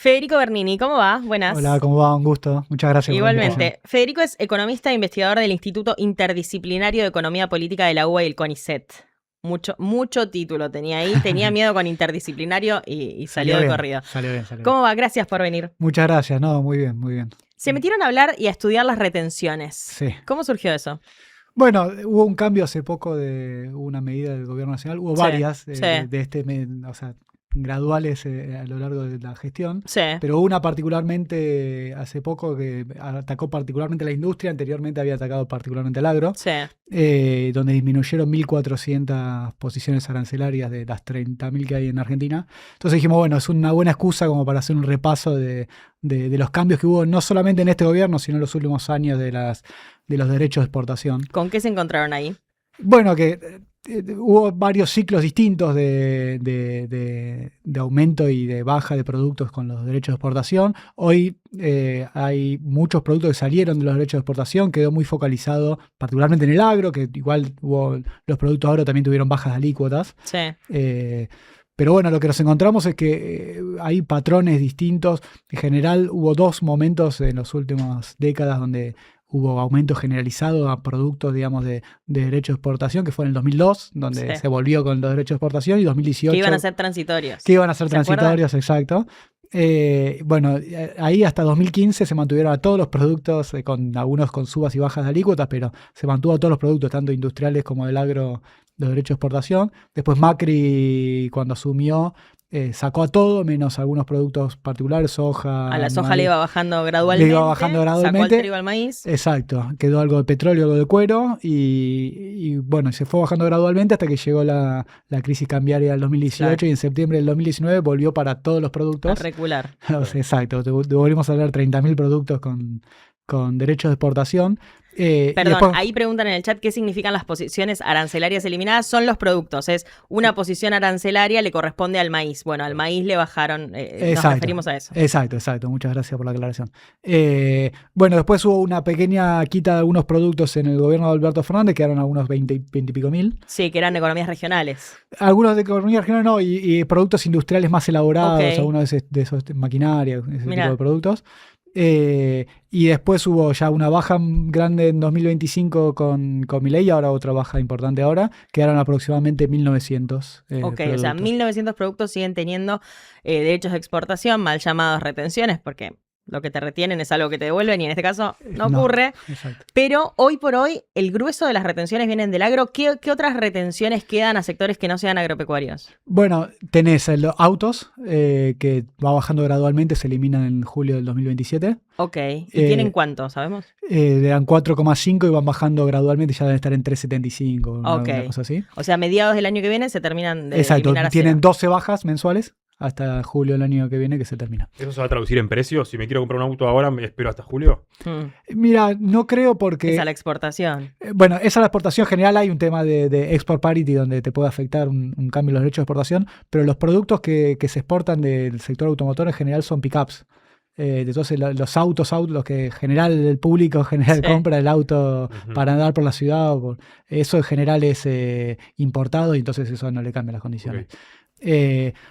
Federico Bernini, ¿cómo va? Buenas. Hola, ¿cómo va? Un gusto. Muchas gracias por la invitación. Igualmente. Federico es economista e investigador del Instituto Interdisciplinario de Economía Política de la UBA y el CONICET. Mucho título tenía ahí. Tenía miedo con interdisciplinario y salió de bien, corrido. Salió bien. ¿Cómo va? Gracias por venir. Muchas gracias. No, muy bien, muy bien. Se metieron a hablar y a estudiar las retenciones. Sí. ¿Cómo surgió eso? Bueno, hubo un cambio hace poco de una medida del gobierno nacional. Hubo varias o sea, graduales a lo largo de la gestión. Sí. Pero una particularmente hace poco que atacó particularmente la industria. Anteriormente había atacado particularmente al agro. Sí. Donde disminuyeron 1.400 posiciones arancelarias de las 30.000 que hay en Argentina. Entonces dijimos, bueno, es una buena excusa como para hacer un repaso de los cambios que hubo, no solamente en este gobierno, sino en los últimos años de los derechos de exportación. ¿Con qué se encontraron ahí? Bueno, que hubo varios ciclos distintos de aumento y de baja de productos con los derechos de exportación. Hoy hay muchos productos que salieron de los derechos de exportación, quedó muy focalizado particularmente en el agro, que igual los productos agro también tuvieron bajas alícuotas. Sí. Pero bueno, lo que nos encontramos es que hay patrones distintos. En general hubo dos momentos en las últimas décadas donde hubo aumento generalizado a productos, digamos, de derechos de exportación, que fue en el 2002, donde se volvió con los derechos de exportación, y 2018. Que iban a ser transitorios. Que iban a ser transitorios, exacto. Bueno, ahí hasta 2015 se mantuvieron a todos los productos, con algunos con subas y bajas de alícuotas, pero se mantuvo a todos los productos, tanto industriales como del agro, los derechos de exportación. Después Macri, cuando asumió, sacó a todo, menos algunos productos particulares, soja. A la soja le iba bajando gradualmente. Le iba bajando gradualmente. Sacó el trigo al maíz. Exacto. Quedó algo de petróleo, algo de cuero y bueno, se fue bajando gradualmente hasta que llegó la crisis cambiaria del 2018, claro. Y en septiembre del 2019 volvió para todos los productos. A recular. Exacto. Volvimos a hablar 30.000 productos con derechos de exportación. Perdón, después, ahí preguntan en el chat qué significan las posiciones arancelarias eliminadas. Son los productos, es una posición arancelaria le corresponde al maíz. Bueno, al maíz le bajaron, nos referimos a eso. Exacto, muchas gracias por la aclaración. Bueno, después hubo una pequeña quita de algunos productos en el gobierno de Alberto Fernández, que eran algunos 20 y pico mil. Sí, que eran economías regionales. Algunos de economía regional no, y productos industriales más elaborados, algunos de esos maquinaria, ese tipo de productos. Y después hubo ya una baja grande en 2025 con Milei, y ahora otra baja importante ahora, que eran aproximadamente 1.900 productos. O sea, 1.900 productos siguen teniendo derechos de exportación, mal llamados retenciones, porque lo que te retienen es algo que te devuelven y en este caso no ocurre. Exacto. Pero hoy por hoy el grueso de las retenciones vienen del agro. ¿Qué otras retenciones quedan a sectores que no sean agropecuarios? Bueno, tenés los autos, que va bajando gradualmente, se eliminan en julio del 2027. Ok. ¿Y tienen cuánto, sabemos? Eran 4,5 y van bajando gradualmente, ya deben estar en 3,75, una cosa así. O sea, a mediados del año que viene se terminan de Exacto, eliminar a tienen cero. 12 bajas mensuales hasta julio del año que viene que se termina. ¿Eso se va a traducir en precios? Si me quiero comprar un auto ahora, ¿me espero hasta julio? Mira, no creo porque... Es a la exportación. Bueno, es a la exportación general. Hay un tema de export parity donde te puede afectar un cambio en los derechos de exportación, pero los productos que se exportan del sector automotor en general son pickups. Entonces los autos, los que en general el público en general compra el auto para andar por la ciudad, eso en general es importado, y entonces eso no le cambia las condiciones.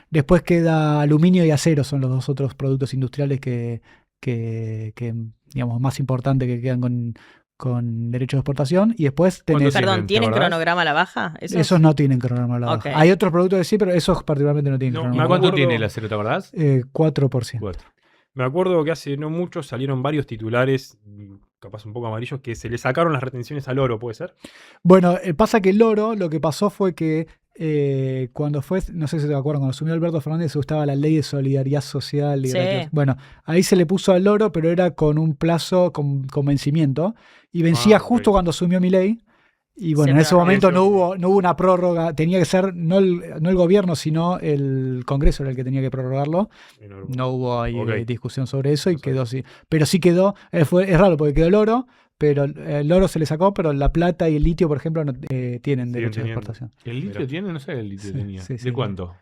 Después queda aluminio y acero, son los dos otros productos industriales que digamos, más importantes que quedan con derechos de exportación. Y después tenés... Perdón, ¿tienen cronograma a la baja? Esos no tienen cronograma a la baja. Hay otros productos que sí, pero esos particularmente no tienen cronograma. ¿Cuánto tiene el acero, te acordás? 4%. Me acuerdo que hace no mucho salieron varios titulares, capaz un poco amarillos, que se le sacaron las retenciones al oro, ¿puede ser? Bueno, pasa que el oro, lo que pasó fue que cuando fue, no sé si te acuerdas, cuando asumió Alberto Fernández se gustaba la ley de solidaridad social. Bueno, ahí se le puso al oro, pero era con un plazo con vencimiento, y vencía justo cuando asumió Milei. Y bueno, en ese momento no hubo una prórroga, tenía que ser no el gobierno, sino el Congreso era el que tenía que prorrogarlo. No hubo ahí discusión sobre eso y quedó así. Pero sí quedó, es raro porque quedó el oro, pero el oro se le sacó, pero la plata y el litio, por ejemplo, no tienen derecho de exportación. ¿El litio tiene? No sé, el litio tenía. Sí, ¿De cuánto?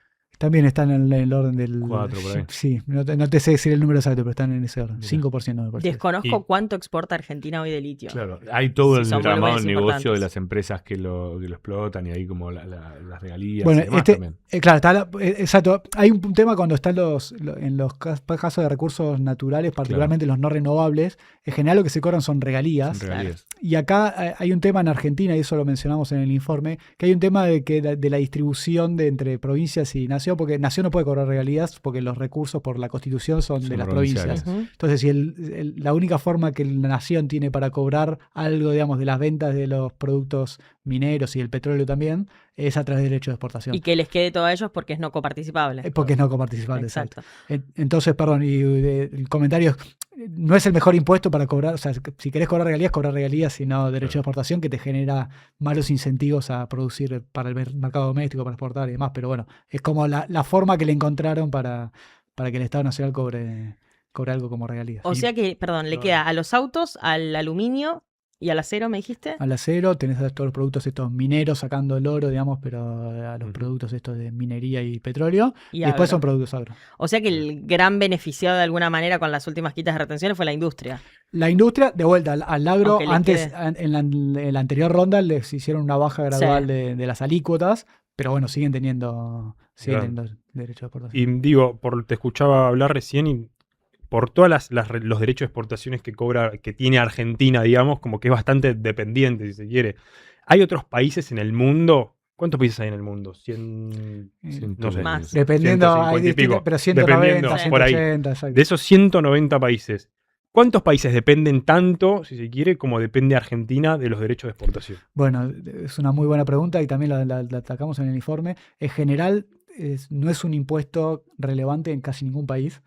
También están en el orden del... 4 por ahí. Sí, no te sé decir el número exacto, pero están en ese orden. Mira. 5% me parece. Desconozco Y- cuánto exporta Argentina hoy de litio. Claro, hay todo Sí, el son entramado volúmenes negocio de importantes. las empresas que lo explotan y ahí como las regalías Bueno, y demás también. claro, exacto. Hay un tema cuando están en los casos de recursos naturales, particularmente los no renovables, en general lo que se cobran son regalías. Son regalías. Y acá hay un tema en Argentina, y eso lo mencionamos en el informe, que hay un tema de la distribución entre provincias y nación, porque nación no puede cobrar regalías porque los recursos por la constitución son de Son las provinciales. provincias. Ujú. Entonces, si la única forma que la nación tiene para cobrar algo, digamos, de las ventas de los productos mineros y el petróleo también, es a través de derechos de exportación. Y que les quede todo a ellos porque es no coparticipable. Porque es no coparticipable, exacto. Exacto. Entonces, perdón, el comentario no es el mejor impuesto para cobrar, o sea, si querés cobrar regalías y no derecho de exportación, que te genera malos incentivos a producir para el mercado doméstico, para exportar y demás, pero bueno, es como la forma que le encontraron para que el Estado Nacional cobre algo como regalías. O sea que, perdón, le queda a los autos, al aluminio y al acero, ¿me dijiste? Al acero tenés a todos los productos estos mineros sacando el oro, digamos, pero a los Ujú. productos estos de minería y petróleo, y Y después agro. son productos agro. O sea que el gran beneficiado de alguna manera con las últimas quitas de retenciones fue la industria. La industria, de vuelta, al agro, Aunque le antes, quede. en la anterior ronda les hicieron una baja gradual Sí. de las alícuotas, pero bueno, siguen teniendo Claro. derecho de exportación. Y digo, te escuchaba hablar recién y por todas los derechos de exportaciones que tiene Argentina, digamos, como que es bastante dependiente, si se quiere. ¿Hay otros países en el mundo? ¿Cuántos países hay en el mundo? 100, no sé. Más. Dependiendo, 150 hay y pico. pero 190, Dependiendo, por ahí. 180, exacto. De esos 190 países, ¿cuántos países dependen tanto, si se quiere, como depende Argentina de los derechos de exportación? Bueno, es una muy buena pregunta y también la atacamos en el informe. En general, no es un impuesto relevante en casi ningún país.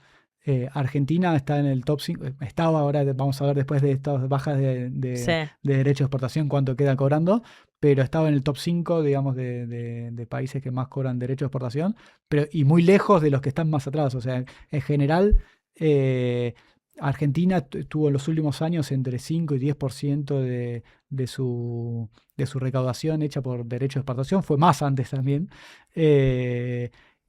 Argentina está en el top 5, estaba ahora, vamos a ver después de estas bajas de Sí. derecho de exportación cuánto queda cobrando, pero estaba en el top 5, digamos, de países que más cobran derecho de exportación, y muy lejos de los que están más atrás. O sea, en general, Argentina tuvo en los últimos años entre 5 y 10% de su recaudación hecha por derecho de exportación, fue más antes también.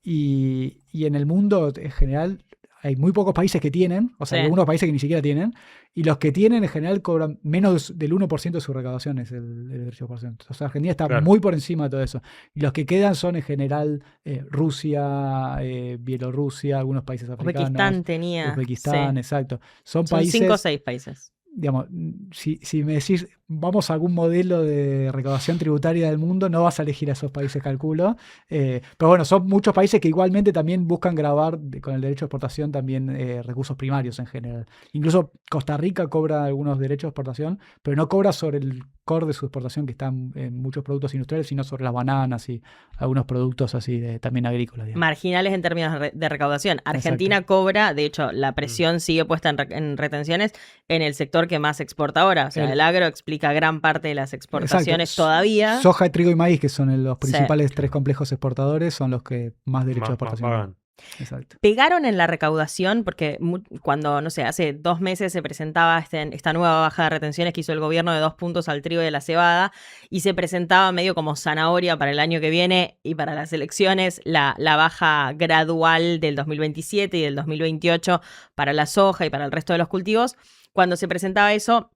Y en el mundo, en general, hay muy pocos países que tienen, o sea, Sí. hay algunos países que ni siquiera tienen, y los que tienen en general cobran menos del 1% de su recaudación, es el derecho de exportación. O sea, Argentina está Claro. muy por encima de todo eso. Y los que quedan son en general Rusia, Bielorrusia, algunos países africanos. Uzbekistán tenía. Uzbekistán, Sí. exacto. Son Son países, 5 o 6 países. digamos, si me decís, vamos a algún modelo de recaudación tributaria del mundo, no vas a elegir a esos países, calculo. Pero bueno, son muchos países que igualmente también buscan grabar con el derecho de exportación también recursos primarios en general. Incluso Costa Rica cobra algunos derechos de exportación, pero no cobra sobre el core de su exportación, que están en muchos productos industriales, sino sobre las bananas y algunos productos así también agrícolas, digamos. Marginales en términos de recaudación. Argentina cobra, de hecho, la presión sigue puesta en retenciones en el sector que más exporta ahora. O sea, el agro explica gran parte de las exportaciones Exacto. todavía. Soja, trigo y maíz, que son los Sí. principales tres complejos exportadores, son los que más derechos de Más exportación pagan. Exacto. Pegaron en la recaudación porque cuando, no sé, hace 2 meses se presentaba esta nueva baja de retenciones que hizo el gobierno de 2 puntos al trigo y a la cebada y se presentaba medio como zanahoria para el año que viene y para las elecciones la baja gradual del 2027 y del 2028 para la soja y para el resto de los cultivos. Cuando se presentaba eso,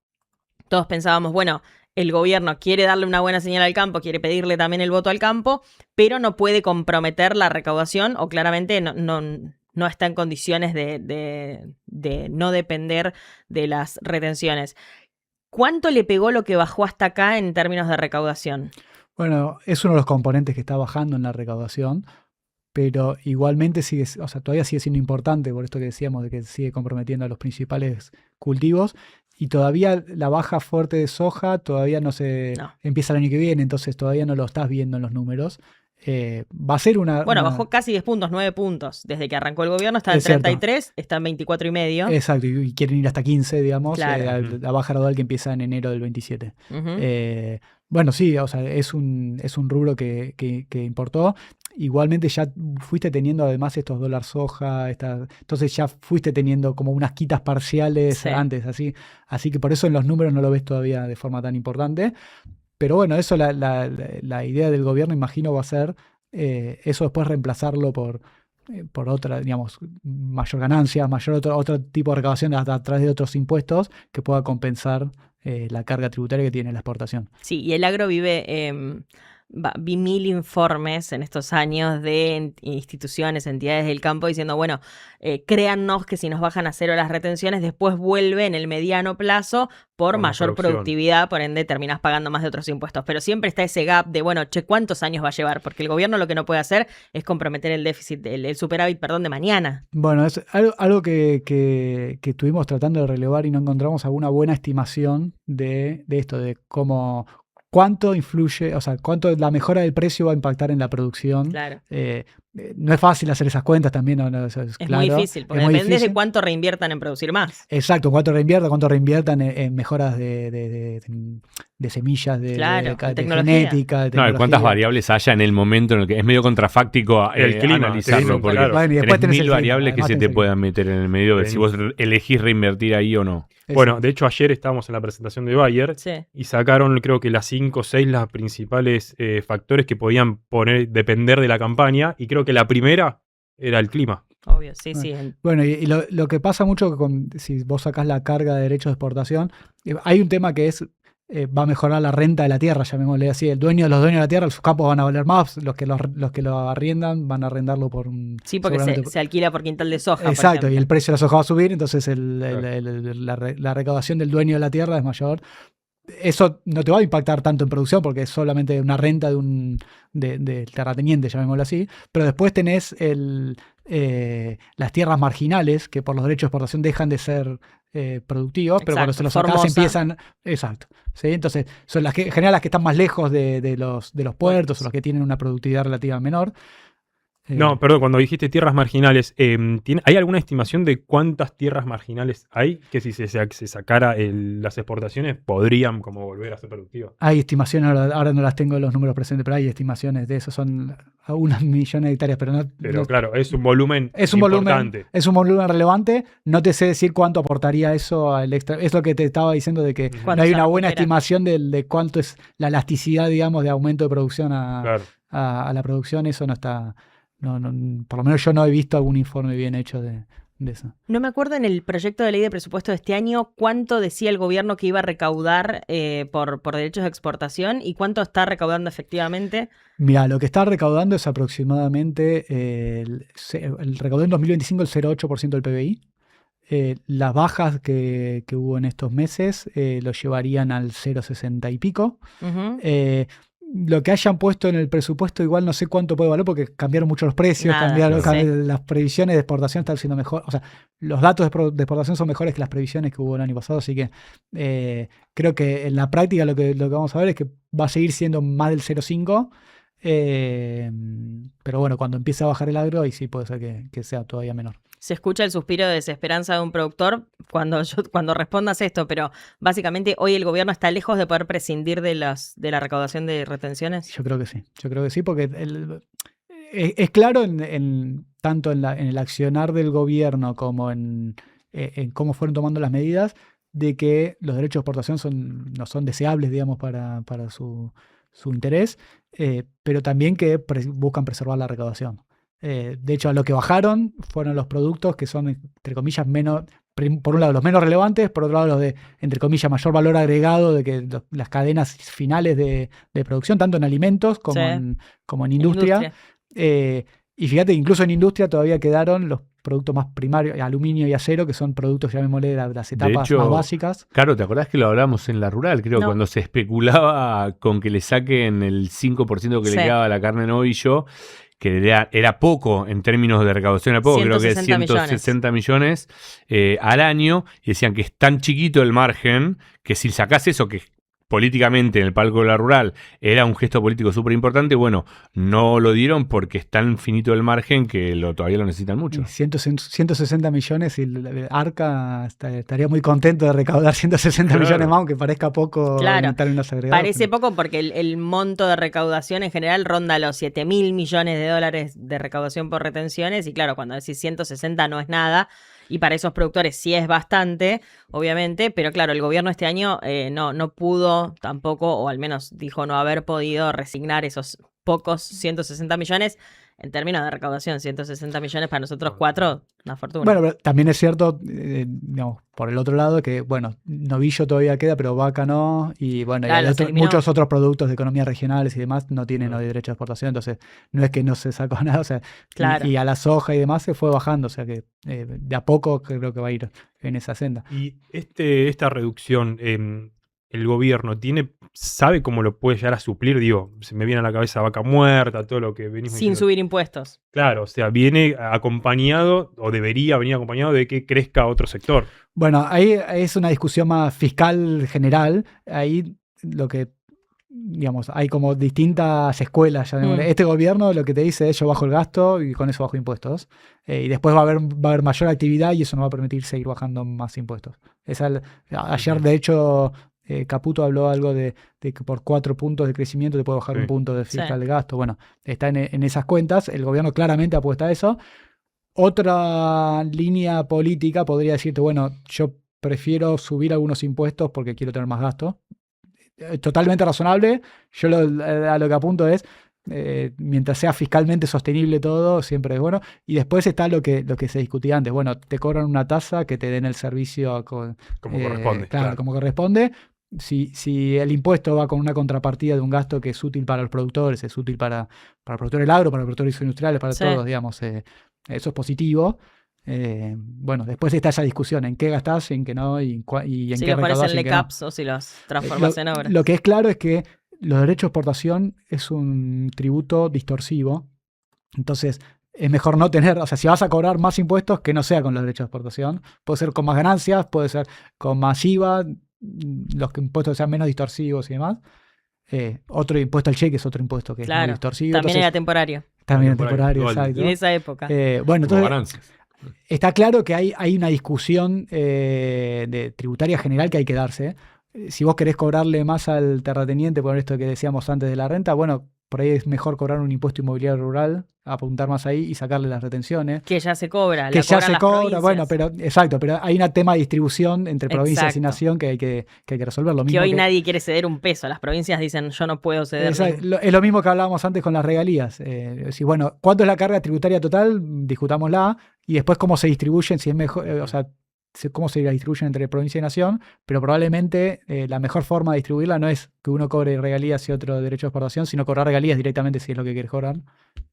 todos pensábamos, bueno, el gobierno quiere darle una buena señal al campo, quiere pedirle también el voto al campo, pero no puede comprometer la recaudación o claramente no está en condiciones de no depender de las retenciones. ¿Cuánto le pegó lo que bajó hasta acá en términos de recaudación? Bueno, es uno de los componentes que está bajando en la recaudación, pero igualmente todavía sigue siendo importante, por esto que decíamos, de que sigue comprometiendo a los principales cultivos. Y todavía la baja fuerte de soja todavía no empieza el año que viene, entonces todavía no lo estás viendo en los números. Va a ser bajó casi 10 puntos, 9 puntos. Desde que arrancó el gobierno está en Es cierto. 33, está en 24,5. Exacto, y quieren ir hasta 15, digamos, Claro. la baja gradual que empieza en enero del 27. Ujú. Bueno, sí, o sea, es un rubro que importó. Igualmente ya fuiste teniendo además estos dólar soja, entonces ya fuiste teniendo como unas quitas parciales Sí. antes, así que por eso en los números no lo ves todavía de forma tan importante. Pero bueno, eso la idea del gobierno, imagino, va a ser eso después reemplazarlo por otra, digamos, mayor ganancia, mayor otro tipo de recaudación a través de otros impuestos que pueda compensar la carga tributaria que tiene la exportación. Sí, y el agro vi 1000 informes en estos años de instituciones, entidades del campo diciendo, bueno, créannos que si nos bajan a cero las retenciones, después vuelve en el mediano plazo por mayor productividad, por ende terminás pagando más de otros impuestos. Pero siempre está ese gap de, bueno, ¿cuántos años va a llevar? Porque el gobierno lo que no puede hacer es comprometer el déficit, el superávit, de mañana. Bueno, es algo que estuvimos tratando de relevar y no encontramos alguna buena estimación de esto, de cuánto influye, o sea, cuánto la mejora del precio va a impactar en la producción. Claro. No es fácil hacer esas cuentas también. Es claro, muy difícil, porque depende de cuánto reinviertan en producir más. Exacto, cuánto reinviertan en mejoras de semillas, de genética, de tecnología. No, cuántas variables haya en el momento en el que es medio contrafáctico el clima, analizarlo, porque bueno, y después tenés 1000 clima, variables que se te puedan meter en el medio de si vos elegís reinvertir ahí o no. Bueno, de hecho ayer estábamos en la presentación de Bayer y sacaron creo que las 5 o 6 las principales factores que podían depender de la campaña, y creo que la primera era el clima. Obvio, sí, sí. Bueno, y lo que pasa mucho si vos sacás la carga de derechos de exportación, hay un tema que es va a mejorar la renta de la tierra, llamémosle así. Los dueños de la tierra, sus campos van a valer más, los que lo arriendan van a arrendarlo por un... Sí, porque se alquila por quintal de soja. Exacto, y el precio de la soja va a subir, entonces la recaudación del dueño de la tierra es mayor. Eso no te va a impactar tanto en producción porque es solamente una renta del terrateniente, llamémoslo así, pero después tenés las tierras marginales que por los derechos de exportación dejan de ser productivos, pero cuando se los sacás empiezan... Exacto. ¿Sí? Entonces son las que generan las que están más lejos de los puertos o los que tienen una productividad relativa menor. No, perdón, cuando dijiste tierras marginales, ¿hay alguna estimación de cuántas tierras marginales hay que si se sacara las exportaciones podrían como volver a ser productivas? Hay estimaciones, ahora no las tengo los números presentes, pero hay estimaciones de eso, son unas millones de hectáreas, pero no... Pero claro, es un volumen importante. Es un volumen relevante, no te sé decir cuánto aportaría eso al extra. Es lo que te estaba diciendo de que no hay una buena estimación de cuánto es la elasticidad, digamos, de aumento de producción a la producción, eso no está... No, por lo menos yo no he visto algún informe bien hecho de eso. No me acuerdo en el proyecto de ley de presupuesto de este año cuánto decía el gobierno que iba a recaudar por derechos de exportación y cuánto está recaudando efectivamente. Mira, lo que está recaudando es aproximadamente, el recaudó en 2025 el 0,8% del PBI. Las bajas que hubo en estos meses lo llevarían al 0,60 y pico. Uh-huh. Lo que hayan puesto en el presupuesto igual no sé cuánto puede valer porque cambiaron mucho los precios, las previsiones de exportación están siendo mejor, o sea, los datos de exportación son mejores que las previsiones que hubo el año pasado, así que creo que en la práctica lo que vamos a ver es que va a seguir siendo más del 0,5, pero bueno, cuando empiece a bajar el agro, ahí sí puede ser que sea todavía menor. Se escucha el suspiro de desesperanza de un productor cuando respondas esto, pero básicamente hoy el gobierno está lejos de poder prescindir de la recaudación de retenciones. Yo creo que sí, porque es claro tanto en el accionar del gobierno como en cómo fueron tomando las medidas de que los derechos de exportación no son deseables, digamos, para su interés, pero también que buscan preservar la recaudación. De hecho, a lo que bajaron fueron los productos que son, entre comillas, menos, por un lado los menos relevantes, por otro lado los de, entre comillas, mayor valor agregado, de que las cadenas finales de producción, tanto en alimentos como en industria. Y fíjate, incluso en industria todavía quedaron los productos más primarios, aluminio y acero, que son productos, llamémosle, las etapas más básicas. Claro, ¿te acordás que lo hablamos en la rural? Creo, cuando se especulaba con que le saquen el 5% que le quedaba a la carne novillo, que era poco en términos de recaudación, era poco, creo que 160 millones al año, y decían que es tan chiquito el margen que si sacás eso, que políticamente en el palco de la rural era un gesto político súper importante, bueno, no lo dieron porque es tan finito el margen que todavía lo necesitan mucho. Y 160 millones y el Arca estaría muy contento de recaudar 160 millones más, aunque parezca poco en términos agregados. Parece poco porque el monto de recaudación en general ronda los 7.000 millones de dólares de recaudación por retenciones, y claro, cuando decís 160 no es nada. Y para esos productores sí es bastante, obviamente, pero claro, el gobierno este año no pudo tampoco, o al menos dijo no haber podido resignar esos pocos 160 millones. En términos de recaudación, 160 millones para nosotros 4, una fortuna. Bueno, pero también es cierto, digamos, por el otro lado, que, bueno, novillo todavía queda, pero vaca no. Y bueno, Claro, y muchos otros productos de economías regionales y demás no tienen hoy derecho de exportación. Entonces, no es que no se sacó nada. O sea, Claro. y a la soja y demás se fue bajando. O sea, que de a poco creo que va a ir en esa senda. Y esta reducción, el gobierno sabe cómo lo puede llegar a suplir. Digo, se me viene a la cabeza vaca muerta, todo lo que venimos Sin diciendo. subir impuestos. Claro, o sea, viene acompañado, o debería venir acompañado de que crezca otro sector. Bueno, ahí es una discusión más fiscal general. Ahí lo que, digamos, hay como distintas escuelas. Este gobierno lo que te dice es yo bajo el gasto y con eso bajo impuestos. Y después va a haber mayor actividad y eso nos va a permitir seguir bajando más impuestos. Ayer, de hecho, Caputo habló algo de que por 4 puntos de crecimiento te puede bajar un punto de fiscal de gasto. Bueno, está en esas cuentas. El gobierno claramente apuesta a eso. Otra línea política podría decirte, bueno, yo prefiero subir algunos impuestos porque quiero tener más gasto. Totalmente razonable. Yo a lo que apunto es, mientras sea fiscalmente sostenible todo, siempre es bueno. Y después está lo que se discutía antes. Bueno, te cobran una tasa que te den el servicio como corresponde. Claro, como corresponde. Si el impuesto va con una contrapartida de un gasto que es útil para los productores, es útil para el productor del agro, para los productores industriales, para todos, digamos, eso es positivo. Bueno, después está esa discusión en qué gastás, en qué no, y en qué si los pones en LECAPs no. o si los transformas en obras. Lo que es claro es que los derechos de exportación es un tributo distorsivo. Entonces, es mejor no tener, o sea, si vas a cobrar más impuestos, que no sea con los derechos de exportación. Puede ser con más ganancias, puede ser con más IVA, los impuestos sean menos distorsivos y demás. Otro impuesto al cheque es otro impuesto que es muy distorsivo. También era temporario. También temporario, exacto. Y de esa época. Bueno, entonces, está claro que hay una discusión de tributaria general que hay que darse. Si vos querés cobrarle más al terrateniente por esto que decíamos antes de la renta, bueno, por ahí es mejor cobrar un impuesto inmobiliario rural, apuntar más ahí y sacarle las retenciones. Que ya se cobra. Que ya se cobra, bueno, pero hay un tema de distribución entre provincias y nación que hay que resolver. Lo mismo que hoy nadie quiere ceder un peso. Las provincias dicen, yo no puedo ceder. Es lo mismo que hablábamos antes con las regalías. Bueno, ¿cuánto es la carga tributaria total? Discutámosla. Y después cómo se distribuyen, si es mejor, cómo se distribuyen entre provincia y nación, pero probablemente la mejor forma de distribuirla no es que uno cobre regalías y otro derecho de exportación, sino cobrar regalías directamente si es lo que quieres cobrar,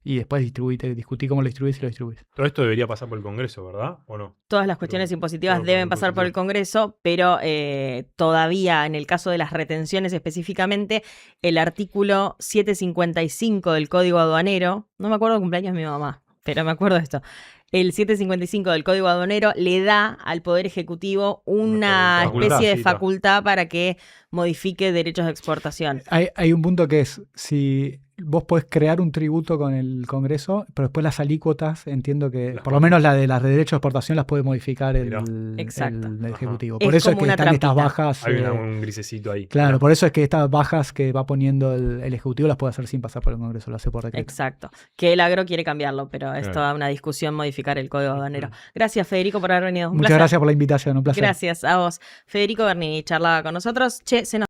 y después discutí cómo lo distribuís y lo distribuís. Todo esto debería pasar por el Congreso, ¿verdad? ¿O no? Todas las cuestiones impositivas deben pasar por el Congreso, pero todavía en el caso de las retenciones específicamente, el artículo 755 del Código Aduanero, no me acuerdo el cumpleaños de mi mamá, pero me acuerdo de esto. El 755 del Código Aduanero le da al Poder Ejecutivo una especie de facultad para que modifique derechos de exportación. Hay un punto que es, si vos podés crear un tributo con el Congreso, pero después las alícuotas, entiendo que por lo menos la de las de derechos de exportación las puede modificar el Ejecutivo. Por eso es que están estas bajas. Hay un grisecito ahí. Claro, por eso es que estas bajas que va poniendo el Ejecutivo las puede hacer sin pasar por el Congreso, lo hace por decreto. Exacto. Que el agro quiere cambiarlo, pero es toda una discusión modificar el Código Aduanero. Gracias, Federico, por haber venido. Muchas gracias por la invitación, un placer. Gracias a vos. Federico Bernini charlaba con nosotros. Se nos